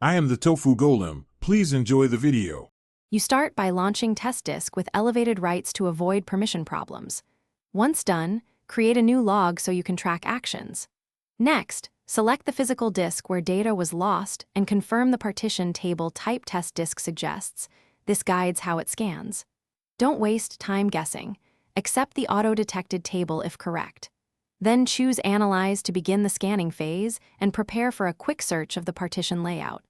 I am the Tofu Golem. Please enjoy the video. You start by launching Testdisk with elevated rights to avoid permission problems. Once done, create a new log so you can track actions. Next, select the physical disk where data was lost and confirm the partition table type Testdisk suggests. This guides how it scans. Don't waste time guessing. Accept the auto-detected table if correct. Then choose Analyze to begin the scanning phase and prepare for a quick search of the partition layout.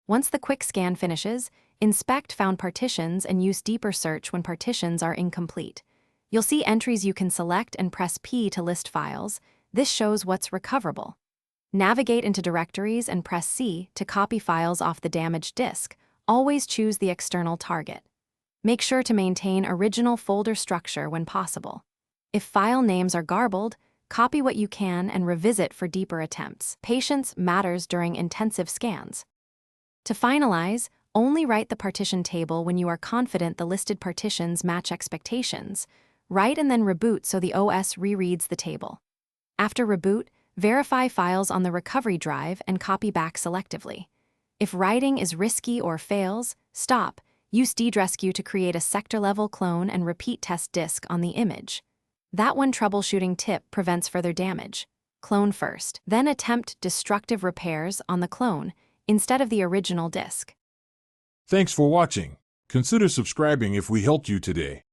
Once the quick scan finishes, inspect found partitions and use deeper search when partitions are incomplete. You'll see entries you can select and press P to list files. This shows what's recoverable. Navigate into directories and press C to copy files off the damaged disk. Always choose the external target. Make sure to maintain original folder structure when possible. If file names are garbled, copy what you can and revisit for deeper attempts. Patience matters during intensive scans. To finalize, only write the partition table when you are confident the listed partitions match expectations. Write and then reboot so the OS rereads the table. After reboot, verify files on the recovery drive and copy back selectively. If writing is risky or fails, stop. Use Testdisk to create a sector-level clone and repeat Testdisk on the image. That one troubleshooting tip prevents further damage. Clone first, then attempt destructive repairs on the clone instead of the original disk. Thanks for watching. Consider subscribing if we helped you today.